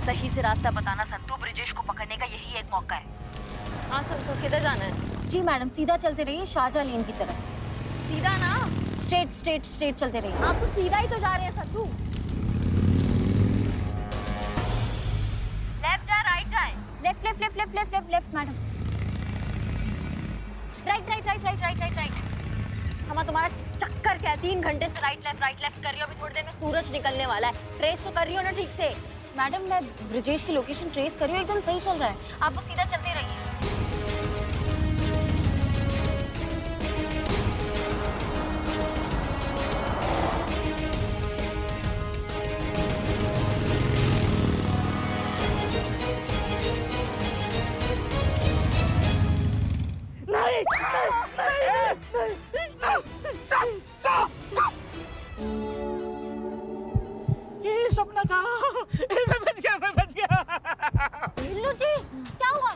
सही से रास्ता बताना संतू, ब्रिजेश को पकड़ने का यही एक मौका है। हाँ संतू, किधर जाना है? जी मैडम, सीधा चलते रहिए शाहजहां लेन की तरफ। सीधा ना? स्ट्रेट स्ट्रेट स्ट्रेट चलते रहिए। आप तो सीधा ही तो जा रहे हैं संतू। लेफ्ट जाए राइट जाए? Left left left left left left left madam. Right right right right right right right. हम तुम्हारा चक्कर क्या है? 3 घंटे से राइट लेफ्ट कर रही हो। अभी थोड़ी देर में सूरज निकलने वाला है। ट्रेस तो कर रही हो ना ठीक से? मैडम मैं ब्रिजेश की लोकेशन ट्रेस कर रही हूँ, एकदम सही चल रहा है, आप बस सीधा चलते रहिए। ये सपना था। मैं बच गया। बिल्लू जी क्या हुआ?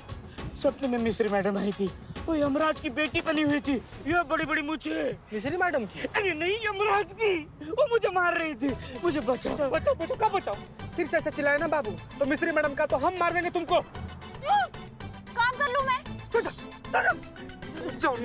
सपने में मिस्री मैडम आई थी, वो यमराज की बेटी बनी हुई थी, ये बड़ी बड़ी मूछे। मिस्री मैडम की? अरे नहीं, यमराज की। वो मुझे मार रही थी, मुझे बचाओ बचाओ बचाओ। कब बचाओ? फिर से ऐसा चिल्लाए ना बाबू तो मिस्री मैडम का तो हम मार देंगे तुमको। काम कर लूं मैं? जाओ।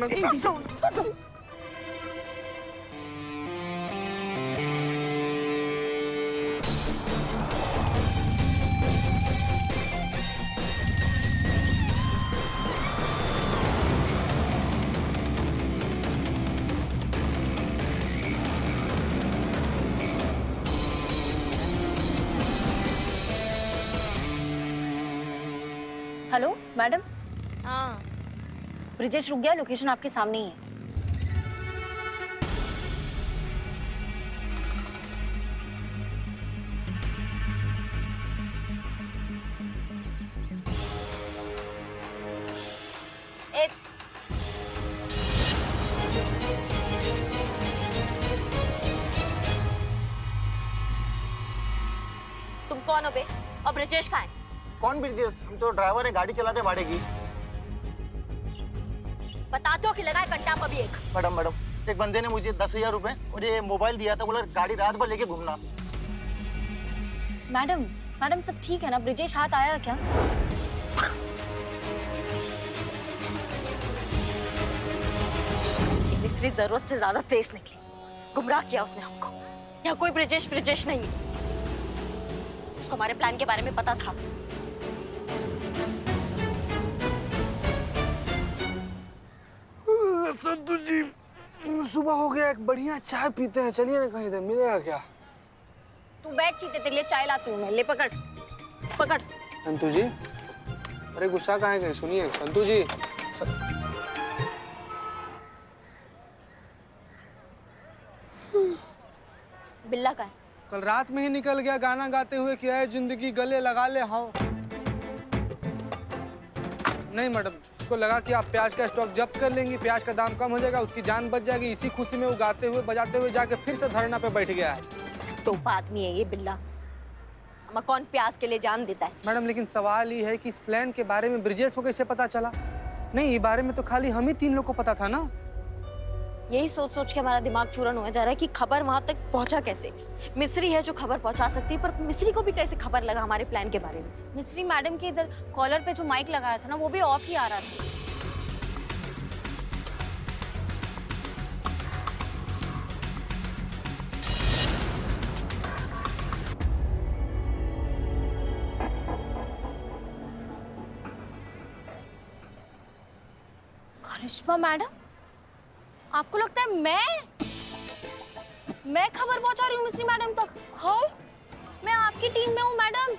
Hello madam. हाँ ब्रिजेश रुक गया, लोकेशन आपके सामने ही है। तुम कौन हो बे? और ब्रिजेश कहाँ है? कौन ब्रिजेश? हम तो ड्राइवर है, गाड़ी चलाते भाड़े की। बताते हो कि लगाए कंटा पर भी एक। मैडम एक बंदे ने मुझे 10,000 रुपए और ये मोबाइल दिया था, बोला गाड़ी रात भर लेके घूमना। मैडम सब ठीक है ना? ब्रिजेश हाथ आया क्या? मिस्री जरूरत से ज्यादा तेज निकली, गुमराह किया उसने हमको। यहाँ कोई ब्रिजेश नहीं है। उसको हमारे प्लान के बारे में पता था। संतू जी सुबह हो गया, एक बढ़िया चाय पीते हैं, चलिए ना कहीं इधर मिलेगा क्या? तू बैठ, चीते तेरे लिए चाय लाती हूँ मैं। ले पकड़। संतू जी अरे गुस्सा काहे गए? सुनिए संतू जी। बिल्ला का है? कल रात में ही निकल गया गाना गाते हुए कि है जिंदगी गले लगा ले। हाँ नहीं मैडम, उसको लगा कि आप प्याज का स्टॉक जब्त कर लेंगी, प्याज का दाम कम हो जाएगा, उसकी जान बच जाएगी। इसी खुशी में वो गाते हुए बजाते हुए जाके फिर से धरना पे बैठ गया है। टोपा आदमी है ये बिल्ला। हमें कौन प्याज के लिए जान देता है? मैडम लेकिन सवाल ये है कि इस प्लान के बारे में ब्रिजेश को कैसे पता चला? नहीं, ये बारे में तो खाली हम ही 3 लोग को पता था ना। यही सोच के हमारा दिमाग चूरन हो जा रहा है कि खबर वहां तक पहुंचा कैसे। मिस्री है जो खबर पहुंचा सकती है, पर मिस्री को भी कैसे खबर लगा हमारे प्लान के बारे में? मिस्री मैडम के इधर कॉलर पे जो माइक लगाया था ना, वो भी ऑफ ही आ रहा था। करिश्मा मैडम, आपको लगता है मैं खबर पहुंचा रही हूँ मिस्री मैडम तक? हाँ, मैं आपकी टीम में हूँ मैडम।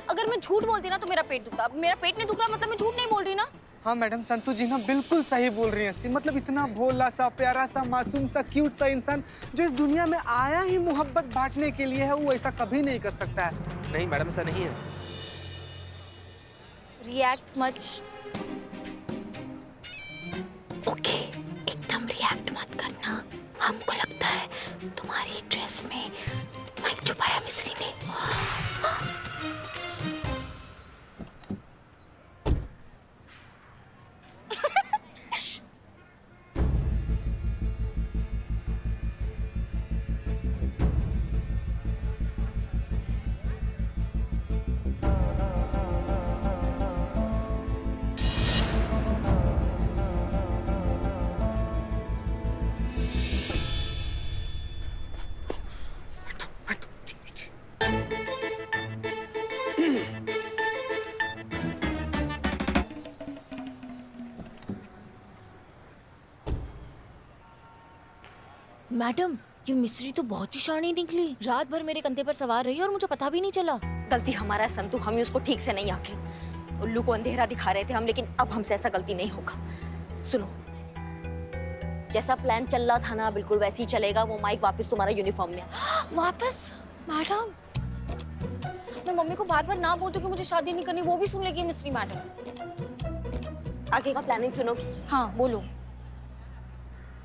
अगर मैं झूठ बोलती ना तो मेरा पेट दुखता। अब मेरा पेट नहीं दुख रहा मतलब मैं झूठ नहीं बोल रही ना। हाँ मैडम, संतू जी ना बिल्कुल सही बोल रही हैं। मतलब इतना भोला सा, प्यारा सा, मासूम सा, क्यूट सा इंसान जो इस दुनिया में आया ही मोहब्बत बांटने के लिए है, वो ऐसा कभी नहीं कर सकता है। नहीं मैडम, ऐसा नहीं है। React much. ओके, एकदम रिएक्ट मत करना। हमको लगता है तुम्हारी ड्रेस में माइक छुपाया मिस्री ने। मैडम ये मिस्री तो बहुत ही शानी निकली। रात भर मेरे कंधे पर सवार रही और मुझे पता भी नहीं चला। गलती हमारा है संतू, हम ही उसको ठीक से नहीं आके उल्लू को अंधेरा दिखा रहे थे हम, लेकिन अब हमसे ऐसा गलती नहीं होगा। सुनो, जैसा प्लान चल रहा था ना बिल्कुल वैसे ही चलेगा। वो माइक वापस तुम्हारा यूनिफॉर्म में। वापस? मैडम मैं मम्मी को बार बार ना बोलती कि मुझे शादी नहीं करनी, वो भी सुन लेगी मिस्री मैडम। आगे का प्लानिंग सुनोगी? हाँ बोलो।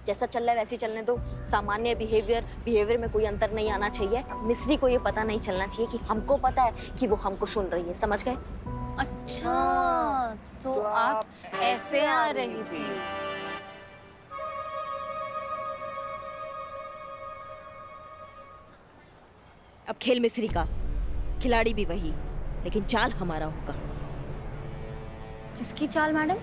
जैसा चल रहा है वैसे ही चलने दो। सामान्य बिहेवियर में कोई अंतर नहीं आना चाहिए। मिस्री को ये पता नहीं चलना चाहिए कि हमको पता है कि वो हमको सुन रही है, समझ गए? अच्छा तो आप ऐसे आ रही थी। अब खेल मिस्री का, खिलाड़ी भी वही, लेकिन चाल हमारा होगा। किसकी चाल मैडम?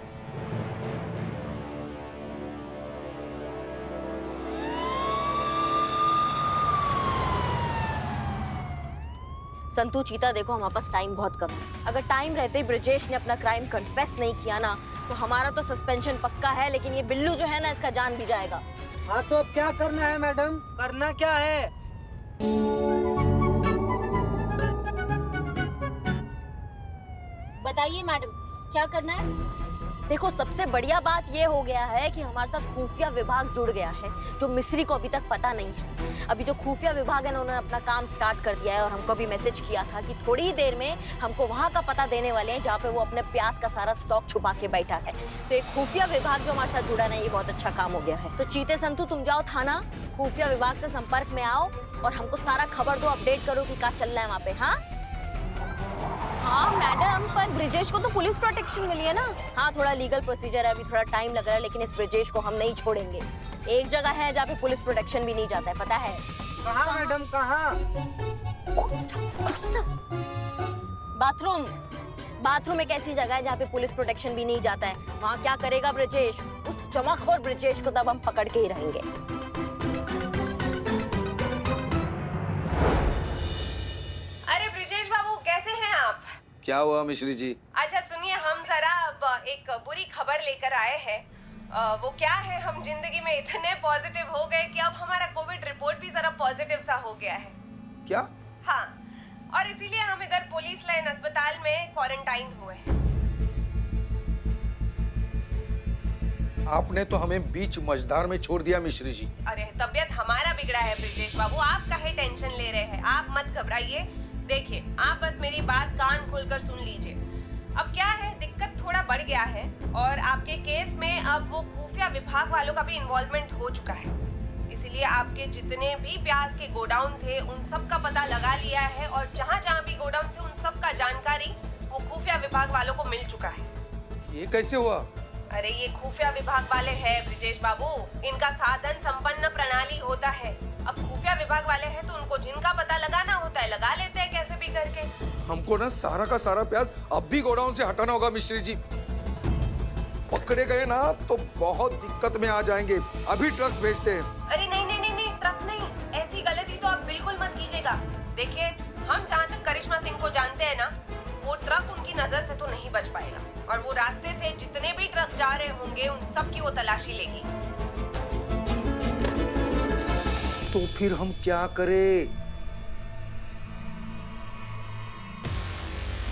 संतू चीता, देखो हमारे पास टाइम बहुत कम है। अगर टाइम रहते ही ब्रिजेश ने अपना क्राइम कन्फेस नहीं किया ना तो हमारा तो सस्पेंशन पक्का है, लेकिन ये बिल्लू जो है ना इसका जान भी जाएगा। हाँ तो अब क्या करना है मैडम? करना क्या है? बताइए मैडम क्या करना है? देखो सबसे बढ़िया बात ये हो गया है कि हमारे साथ खुफिया विभाग जुड़ गया है, जो मिस्री को अभी तक पता नहीं है। अभी जो खुफिया विभाग है ना उन्होंने अपना काम स्टार्ट कर दिया है और हमको भी मैसेज किया था कि थोड़ी ही देर में हमको वहाँ का पता देने वाले हैं जहाँ पे वो अपने प्याज का सारा स्टॉक छुपा के बैठा है। तो एक खुफिया विभाग जो हमारे साथ जुड़ा ना, ये बहुत अच्छा काम हो गया है। तो चीते संतू तुम जाओ थाना, खुफिया विभाग से संपर्क में आओ और हमको सारा खबर दो, अपडेट करो कि क्या चल रहा है वहाँ पे। हाँ हाँ मैडम, पर ब्रिजेश को तो पुलिस प्रोटेक्शन मिली है ना। हाँ, थोड़ा लीगल प्रोसीजर है, अभी थोड़ा टाइम लग रहा है, लेकिन इस ब्रिजेश को हम नहीं छोड़ेंगे। एक जगह है जहाँ पे पुलिस प्रोटेक्शन भी नहीं जाता है, पता है? कहाँ मैडम, कहाँ? बाथरूम एक ऐसी जगह है जहाँ पे पुलिस प्रोटेक्शन भी नहीं जाता है। वहाँ क्या करेगा ब्रिजेश? उस जमाखोर ब्रिजेश को तब हम पकड़ के ही रहेंगे। अरे ब्रिजेश बाबू, कैसे हैं आप? क्या हुआ मिश्री जी? अच्छा सुनिए, हम जरा अब एक बुरी खबर लेकर आए हैं। वो क्या है, हम जिंदगी में इतने पॉजिटिव हो गए कि अब हमारा कोविड रिपोर्ट भी जरा पॉजिटिव सा हो गया है। क्या? हाँ, और इसीलिए हम इधर पुलिस लाइन अस्पताल में क्वारंटाइन हुए हैं। आपने तो हमें बीच मझधार में छोड़ दिया मिश्री जी। अरे तबीयत हमारा बिगड़ा है ब्रिजेश बाबू, आप काहे टेंशन ले रहे हैं? आप मत घबराइए। देखिए, आप बस मेरी बात कान खोलकर सुन लीजिए। अब क्या है, दिक्कत थोड़ा बढ़ गया है और आपके केस में अब वो खुफिया विभाग वालों का भी इन्वॉल्वमेंट हो चुका है। इसीलिए आपके जितने भी प्याज के गोडाउन थे उन सब का पता लगा लिया है और जहाँ जहाँ भी गोडाउन थे उन सब का जानकारी वो खुफिया विभाग वालों को मिल चुका है। ये कैसे हुआ? अरे ये खुफिया विभाग वाले हैं ब्रिजेश बाबू, इनका साधन संपन्न प्रणाली होता है। अब खुफिया विभाग वाले हैं तो उनको जिनका पता लगाना होता है लगा लेते हैं कैसे भी करके। हमको ना सारा का सारा प्याज अब भी गोडाउन से हटाना होगा मिश्री जी। पकड़े गए ना तो बहुत दिक्कत में आ जाएंगे। अभी ट्रक भेजते हैं। अरे नहीं नहीं नहीं नहीं, ट्रक नहीं, ऐसी गलती तो आप बिल्कुल मत कीजिएगा। देखिए, हम जहाँ तक करिश्मा सिंह को जानते हैं ना, वो ट्रक उनकी नजर से तो नहीं बच पाएगा और वो रास्ते से जितने भी ट्रक जा रहे होंगे उन सब की वो तलाशी लेगी। तो फिर हम क्या करें?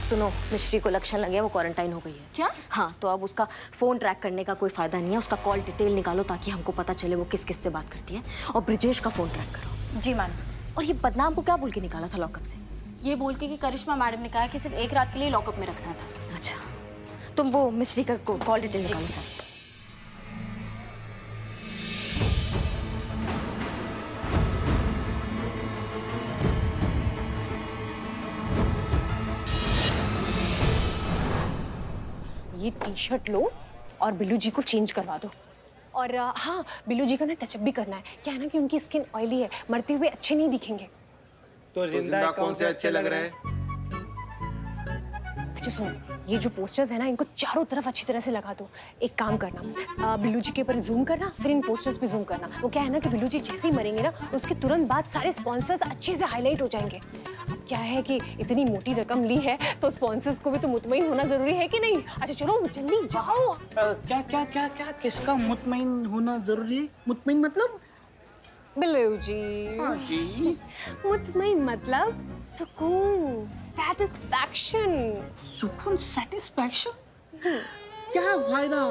सुनो, मिश्री को लक्षण लगे, वो क्वारंटाइन हो गई है। क्या? हाँ, तो अब उसका फोन ट्रैक करने का कोई फायदा नहीं है। उसका कॉल डिटेल निकालो ताकि हमको पता चले वो किस किस से बात करती है, और ब्रिजेश का फोन ट्रैक करो। जी मैम। और ये बदनाम को क्या बोल के निकाला था लॉकअप से? ये बोल के कि करिश्मा मैडम ने कहा कि सिर्फ एक रात के लिए लॉकअप में रखना था। अच्छा, तुम वो मिस्री का कॉल डिटेल निकालो सर। ये टी शर्ट लो और बिल्लू जी को चेंज करवा दो। और हाँ, बिल्लू जी का ना टचअप भी करना है। क्या है ना कि उनकी स्किन ऑयली है, मरते हुए अच्छे नहीं दिखेंगे। तो जिंदा कौन से अच्छे लग रहे हैं? अच्छा सुनो, ये जो पोस्टर्स है ना इनको चारों तरफ अच्छी तरह से लगा दो। एक काम करना, बिल्लू जी के ऊपर जूम करना, फिर इन पोस्टर्स पे जूम करना। वो क्या है ना कि बिल्लू जी जैसे ही मरेंगे ना उसके तुरंत बाद सारे स्पॉन्सर्स अच्छे से हाईलाइट हो जाएंगे। अब क्या है कि इतनी मोटी रकम ली है तो स्पॉन्सर्स को भी तो मुतमईन होना जरूरी है कि नहीं? अच्छा चलो जल्दी जाओ। क्या क्या क्या क्या किसका मुतमईन होना जरूरी है? मुतमईन मतलब बिल्लू जी। हाँ जी। मुतमईन मतलब सुकून, सेटिस्फैक्शन। सुकून, सेटिस्फैक्शन? क्या फायदा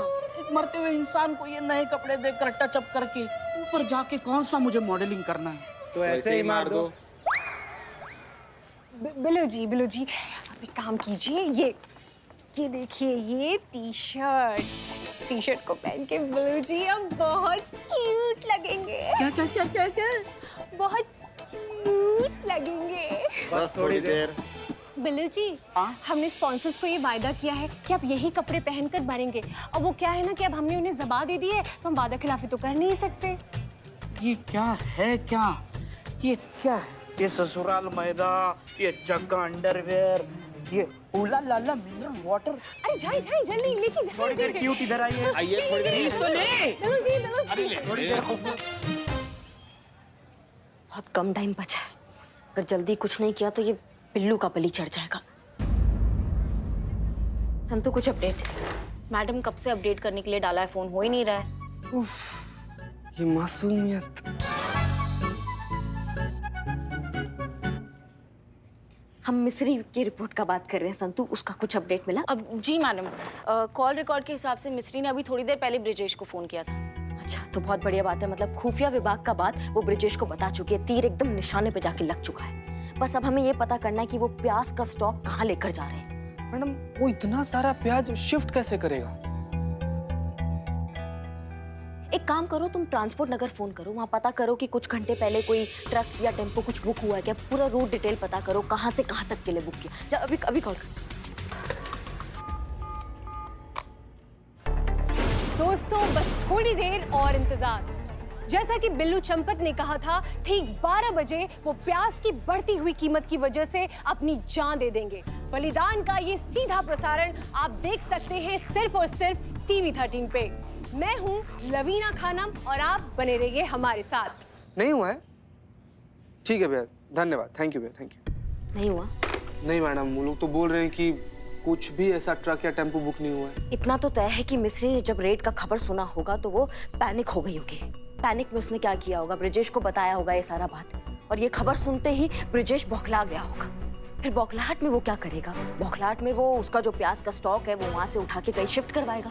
एक मरते हुए इंसान को ये नए कपड़े देकर टचअप करके, ऊपर जाके कौन सा मुझे मॉडलिंग करना है? तो ऐसे ही मार दो। बिल्लू जी आप एक काम कीजिए, ये देखिए, ये टी शर्ट को पहन के बिल्लू जी अब बहुत क्यूट लगेंगे। क्या? बहुत क्यूट लगेंगे। बस थोड़ी देर। बिल्लू जी, हमने स्पॉन्सर्स को ये वायदा किया है कि आप यही कपड़े पहनकर मरेंगे। और वो क्या है ना कि अब हमने उन्हें ज़बान दे दी है, तो हम वादा खिलाफी तो कर नहीं सकते। ये क्या है? ये क्या है? ये ससुराल मैदा, ये जग्गा अंडरवेयर, ये उला लाला मिनरल वाटर। अरे जाइए जल्दी लेके जाइए। थोड़ी देर क्यूट इधर आइए। आइए थोड़ी देर। प्लीज तो ले। बिल्लू जी। थोड़ी देर। बहुत कम टाइम बचा है, अगर जल्दी कुछ नहीं किया तो ये बिल्लू का बलि चढ़ जाएगा। संतु कुछ अपडेट? मैडम कब से अपडेट करने के लिए डाला है, फोन हो ही नहीं रहा है। उफ, ये मासूमियत। हम मिस्री की रिपोर्ट का बात कर रहे हैं संतु, उसका कुछ अपडेट मिला? अब जी मैडम, कॉल रिकॉर्ड के हिसाब से मिस्री ने अभी थोड़ी देर पहले ब्रिजेश को फोन किया था। अच्छा, तो बहुत बढ़िया बात है, मतलब खुफिया विभाग का बात वो ब्रिजेश को बता चुकी है, तीर एकदम निशाने पे जाके लग चुका है। बस अब हमें ये पता करना है कि वो प्याज का स्टॉक कहाँ लेकर जा रहे हैं। मैडम, वो इतना सारा प्याज शिफ्ट कैसे करेगा? एक काम करो, तुम ट्रांसपोर्ट नगर फोन करो, वहाँ पता करो कि कुछ घंटे पहले कोई ट्रक या टेम्पो कुछ बुक हुआ है क्या, पूरा रूट डिटेल पता करो, कहाँ से कहाँ तक के लिए बुक किया। जा अभी कॉल कर। दोस्तों बस थोड़ी देर और इंतजार। जैसा कि बिल्लू चंपत ने कहा था, ठीक 12 बजे वो प्याज की बढ़ती हुई कीमत की वजह से अपनी जान दे देंगे। बलिदान का ये सीधा प्रसारण आप देख सकते हैं सिर्फ और सिर्फ TV 13 पे। मैं हूं लवीना खानम और आप बने रहिए हमारे साथ। नहीं हुआ है? ठीक है भैया, धन्यवाद, थैंक यू भैया, थैंक यू। नहीं हुआ? नहीं मैडम, वो लोग तो बोल रहे हैं कि कुछ भी ऐसा ट्रक या टेम्पो बुक नहीं हुआ है। इतना तो तय है कि मिस्री ने जब रेड का खबर सुना होगा तो वो पैनिक हो गई होगी। पैनिक में उसने क्या किया होगा, ब्रिजेश को बताया होगा ये सारा बात, और ये खबर सुनते ही ब्रिजेश बौखला गया होगा। फिर बौखलाहट में वो क्या करेगा, बौखलाहट में वो उसका जो प्याज का स्टॉक है वो वहां से उठा के कहीं शिफ्ट करवाएगा।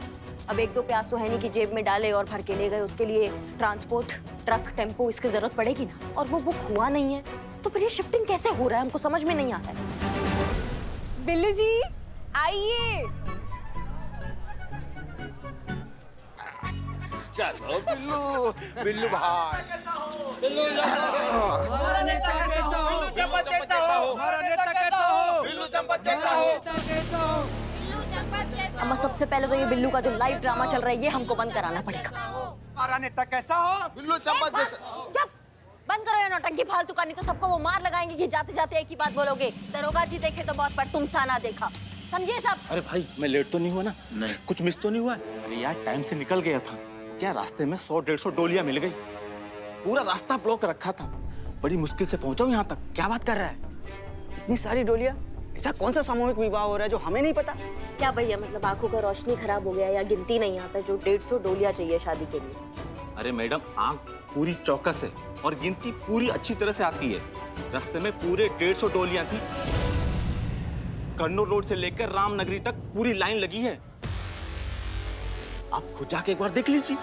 अब 1-2 प्याज तो है नहीं कि जेब में डाले और भर के ले गए, उसके लिए ट्रांसपोर्ट, ट्रक, टेम्पो इसकी जरूरत पड़ेगी ना, और वो बुक हुआ नहीं है, तो फिर ये शिफ्टिंग कैसे हो रहा है हमको समझ में नहीं आता है। बिल्लू जी आइए। चलो बिल्लू भाई। बिल्लू चंपत जैसा हो। अम्मा, सबसे पहले तो ये बिल्लू का जो लाइव ड्रामा चल रहा है ये हमको बंद कराना पड़ेगा। हमारा नेता कैसा हो? बिल्लू चंपत जैसा। जब बंद करो ये नौटंकी फालतू का, नहीं तो सबको वो मार लगाएंगे कि जाते जाते एक ही बात बोलोगे, दरोगा जी देखे तो बहुत पर तुम सा ना देखा, समझिए सब। अरे भाई, मैं लेट तो नहीं हुआ ना? नहीं। कुछ मिस तो नहीं हुआ? अरे यार, टाइम से निकल गया था। क्या रास्ते में 100-150 डोलियां मिल गई, पूरा रास्ता ब्लॉक रखा था, बड़ी मुश्किल से पहुंचा हूं यहाँ तक। क्या बात कर रहा है? इतनी सारी डोलियां? ऐसा कौन सा सामूहिक विवाह हो रहा है जो हमें नहीं पता? क्या भैया, मतलब आंखों का रोशनी खराब हो गया या गिनती नहीं आता जो 150 डोलियां चाहिए शादी के लिए? अरे मैडम, आंख पूरी चौकस है और गिनती पूरी अच्छी तरह से आती है। रास्ते में पूरे 150 डोलियां थी। कन्नौर रोड से लेकर रामनगरी तक पूरी लाइन लगी है। आप खुद जाके एक बार देख लीजिए।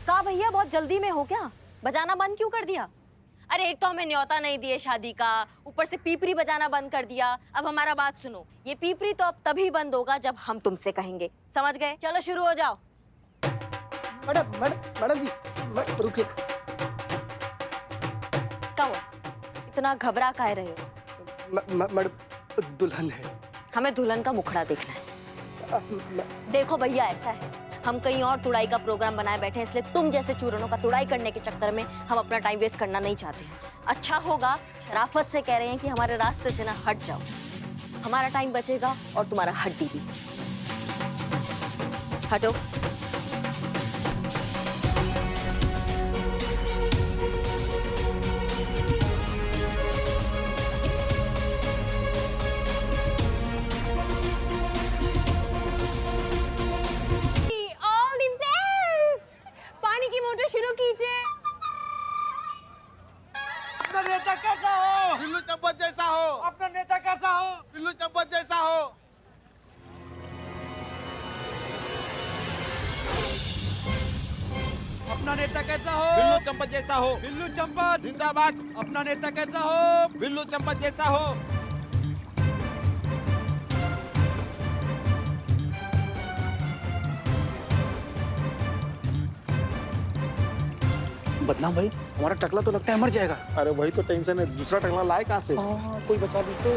का भैया, बहुत जल्दी में हो क्या? बजाना बंद क्यों कर दिया? अरे एक तो हमें न्योता नहीं दिए शादी का, ऊपर से पीपरी बजाना बंद कर दिया। अब हमारा बात सुनो, ये पीपरी तो अब तभी बंद होगा जब हम तुमसे कहेंगे, समझ गए? चलो शुरू हो जाओ। मैडम जी, रुकिए। क्या हुआ? इतना घबरा काहे रहे हो? मैडम, दुल्हन है। हमें दुल्हन का मुखड़ा देखना है। देखो भैया, ऐसा है, हम कहीं और तुड़ाई का प्रोग्राम बनाए बैठे हैं, इसलिए तुम जैसे चूरनों का तुड़ाई करने के चक्कर में हम अपना टाइम वेस्ट करना नहीं चाहते हैं। अच्छा होगा, शराफत से कह रहे हैं कि हमारे रास्ते से ना हट जाओ, हमारा टाइम बचेगा और तुम्हारा हड्डी भी। हटो। All the best. पानी की मोटर शुरू कीजिए। अपना नेता कैसा हो? बिल्लू चम्पत जैसा हो। अपना नेता कैसा हो? बिल्लू चम्पत जैसा हो। अपना नेता कैसा हो? बिल्लू चम्पत जैसा हो। बिल्लू चंपत जिंदाबाद। अपना नेता कैसा हो? बिल्लू चम्पत जैसा हो। बदनाम भाई, हमारा टकला तो लगता है मर जाएगा। अरे वही तो टेंशन है, दूसरा टकला लाए कहाँ से? कोई बचा दी से।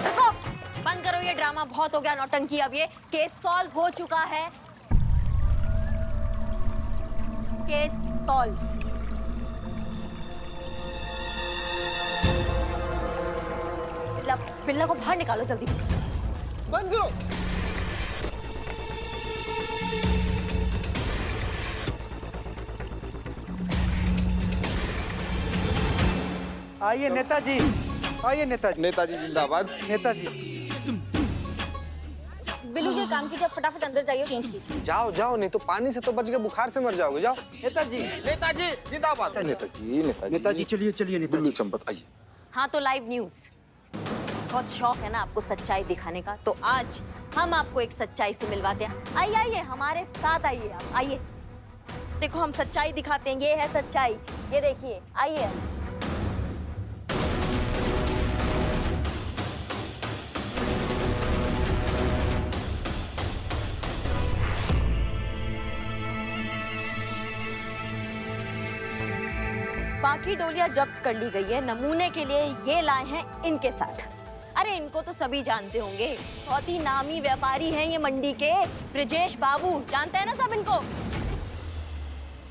देखो, बंद करो ये ड्रामा, बहुत हो गया नौटंकी। अब ये केस सॉल्व हो चुका है। Case solve. बिल्ला को बाहर निकालो जल्दी। बंद करो। आइए नेताजी, आइए नेताजी। नेताजी जिंदाबाद। नेताजी बिल्लू जी, काम कीजिए, फटाफट अंदर जाइए, चेंज कीजिए। जाओ जाओ, नहीं तो पानी से तो बच के बुखार से मर जाओगे। जाओ। नेताजी। नेताजी जिंदाबाद। नेताजी नेताजी नेताजी चलिए चलिए बिल्लू नेताजी। चम्पत आइए। हाँ तो लाइव न्यूज, बहुत शौक है ना आपको सच्चाई दिखाने का, तो आज हम आपको एक सच्चाई से मिलवाते हैं। आइए आइए, हमारे साथ आइए, आप आइए। देखो हम सच्चाई दिखाते हैं, ये है सच्चाई, ये देखिए, आइए। बाकी डोलियां जब्त कर ली गई है, नमूने के लिए ये लाए हैं इनके साथ। अरे इनको तो सभी जानते होंगे, बहुत ही नामी व्यापारी हैं ये मंडी के, ब्रजेश बाबू, जानते हैं ना सब इनको।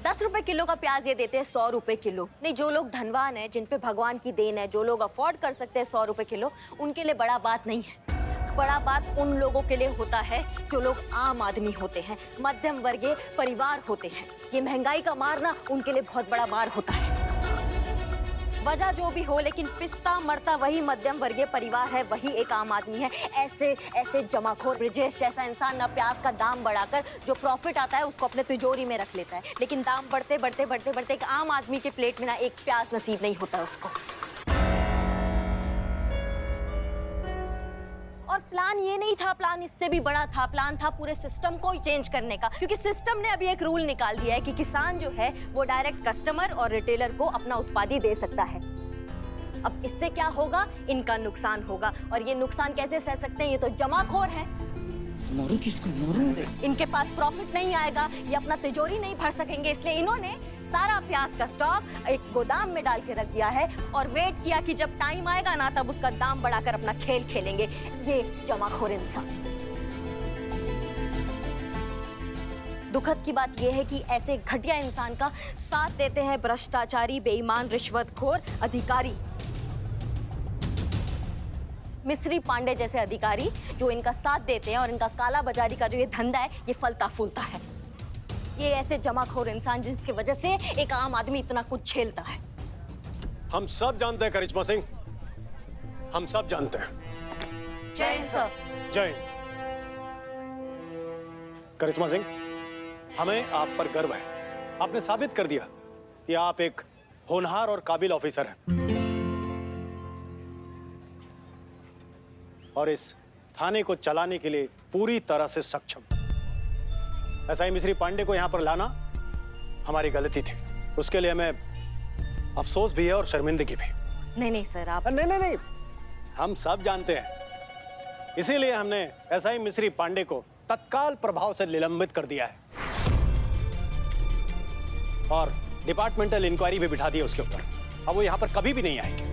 10 रुपए किलो का प्याज ये देते हैं 100 रुपए किलो। नहीं, जो लोग धनवान हैं, जिन पे भगवान की देन है, जो लोग अफोर्ड कर सकते हैं 100 रुपए किलो, उनके लिए बड़ा बात नहीं है। बड़ा बात उन लोगों के लिए होता है जो लोग आम आदमी होते हैं, मध्यम वर्गीय परिवार होते हैं। ये महंगाई का मार ना उनके लिए बहुत बड़ा मार होता है। वजह जो भी हो, लेकिन पिसता मरता वही मध्यम वर्गीय परिवार है, वही एक आम आदमी है। ऐसे ऐसे जमाखोर ब्रजेश जैसा इंसान ना प्याज का दाम बढ़ाकर जो प्रॉफिट आता है उसको अपने तिजोरी में रख लेता है, लेकिन दाम बढ़ते बढ़ते बढ़ते बढ़ते एक आम आदमी के प्लेट में ना एक प्याज नसीब नहीं होता उसको। और प्लान ये नहीं था, प्लान इससे भी बड़ा था। प्लान था पूरे सिस्टम को चेंज करने का, क्योंकि सिस्टम ने अभी एक रूल निकाल दिया है कि किसान जो है वो डायरेक्ट कस्टमर और रिटेलर को अपना उत्पादी दे सकता है। अब इससे क्या होगा, इनका नुकसान होगा, और ये नुकसान कैसे सह सकते हैं, ये तो जमाखोर हैं। मारू किसको मारू? इनके पास प्रॉफिट नहीं आएगा, ये अपना तिजोरी नहीं भर सकेंगे, इसलिए इन्होंने सारा प्याज का स्टॉक एक गोदाम में डाल के रख दिया है और वेट किया कि जब टाइम आएगा ना तब उसका दाम बढ़ाकर अपना खेल खेलेंगे ये जमाखोर इंसान। दुखद की बात यह है कि ऐसे घटिया इंसान का साथ देते हैं भ्रष्टाचारी, बेईमान, रिश्वतखोर अधिकारी। मिस्री पांडे जैसे अधिकारी जो इनका साथ देते हैं, और इनका काला बाजारी का जो ये धंधा है ये फलता फूलता है। ये ऐसे जमाखोर इंसान जिसकी वजह से एक आम आदमी इतना कुछ झेलता है। हम सब जानते हैं करिश्मा सिंह, हम सब जानते हैं। जय हिंद सर। जय हिंद। करिश्मा सिंह, हमें आप पर गर्व है। आपने साबित कर दिया कि आप एक होनहार और काबिल ऑफिसर हैं, और इस थाने को चलाने के लिए पूरी तरह से सक्षम। ऐसा ही मिस्री पांडे को यहां पर लाना हमारी गलती थी, उसके लिए हमें अफसोस भी है और शर्मिंदगी भी। नहीं नहीं सर, आप नहीं नहीं नहीं, हम सब जानते हैं, इसीलिए हमने एसआई मिस्री पांडे को तत्काल प्रभाव से निलंबित कर दिया है और डिपार्टमेंटल इंक्वायरी भी बिठा दी है उसके ऊपर। अब वो यहाँ पर कभी भी नहीं आएंगे।